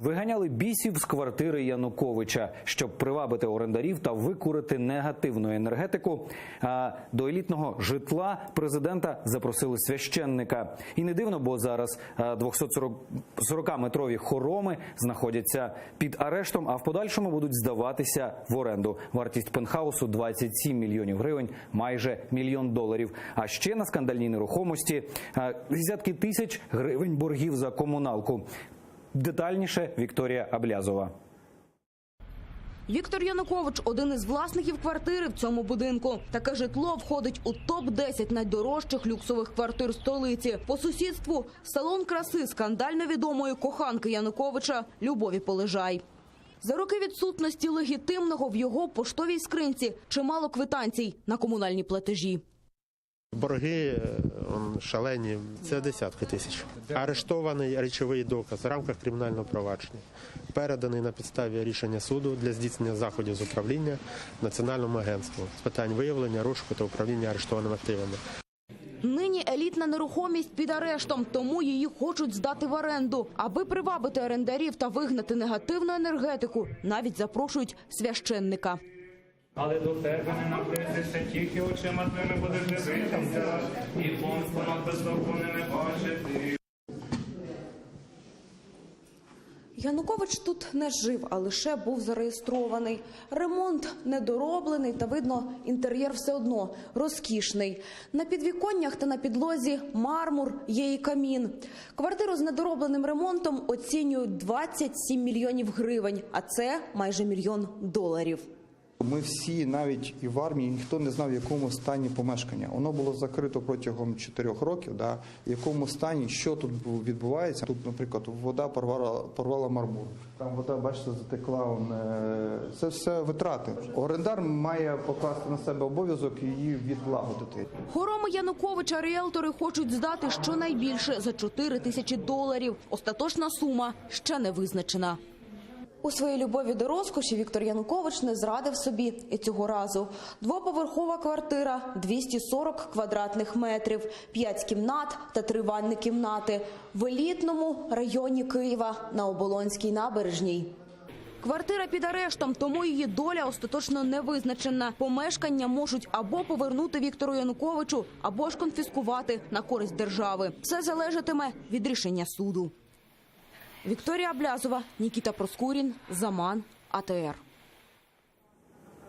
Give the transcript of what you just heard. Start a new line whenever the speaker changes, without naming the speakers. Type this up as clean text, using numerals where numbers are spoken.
Виганяли бісів з квартири Януковича, щоб привабити орендарів та викурити негативну енергетику. До елітного житла президента запросили священника. І не дивно, бо зараз 240-метрові хороми знаходяться під арештом, а в подальшому будуть здаватися в оренду. Вартість пентхаусу – 27 мільйонів гривень, майже $1 мільйон. А ще на скандальній нерухомості десятки тисяч гривень боргів за комуналку. Детальніше Вікторія Аблязова.
Віктор Янукович – один із власників квартири в цьому будинку. Таке житло входить у топ-10 найдорожчих люксових квартир столиці. По сусідству – салон краси скандально відомої коханки Януковича Любові Полежай. За роки відсутності легітимного в його поштовій скринці чимало квитанцій на комунальні платежі.
Борги шалені, це десятки тисяч. Арештований речовий доказ в рамках кримінального провадження, переданий на підставі рішення суду для здійснення заходів з управління Національному агентству з питань виявлення, розшуку та управління арештованими активами.
Нині елітна нерухомість під арештом, тому її хочуть здати в оренду. Аби привабити орендарів та вигнати негативну енергетику, навіть запрошують священника.
Але до тебе не наблизишся, тільки очима твоїми будеш дивитися, і понад бездоганними бачити.
Янукович тут не жив, а лише був зареєстрований. Ремонт недороблений, та видно, інтер'єр все одно розкішний. На підвіконнях та на підлозі мармур, є і камін. Квартиру з недоробленим ремонтом оцінюють 27 мільйонів гривень, а це майже $1 мільйон.
Ми всі, навіть і в армії, ніхто не знав, в якому стані помешкання. Воно було закрито протягом 4 років, в якому стані, що тут відбувається. Тут, наприклад, вода порвала мармур. Там вода, бачите, затекла. Це все витрати. Орендар має покласти на себе обов'язок її відлагодити.
Хороми Януковича ріелтори хочуть здати щонайбільше за $4 тисячі. Остаточна сума ще не визначена. У своїй любові до розкоші Віктор Янукович не зрадив собі і цього разу. Двоповерхова квартира, 240 квадратних метрів, 5 кімнат та 3 ванні кімнати в елітному районі Києва на Оболонській набережній. Квартира під арештом, тому її доля остаточно не визначена. Помешкання можуть або повернути Віктору Януковичу, або ж конфіскувати на користь держави. Все залежатиме від рішення суду. Вікторія Аблязова, Нікіта Проскурін, Заман, АТР.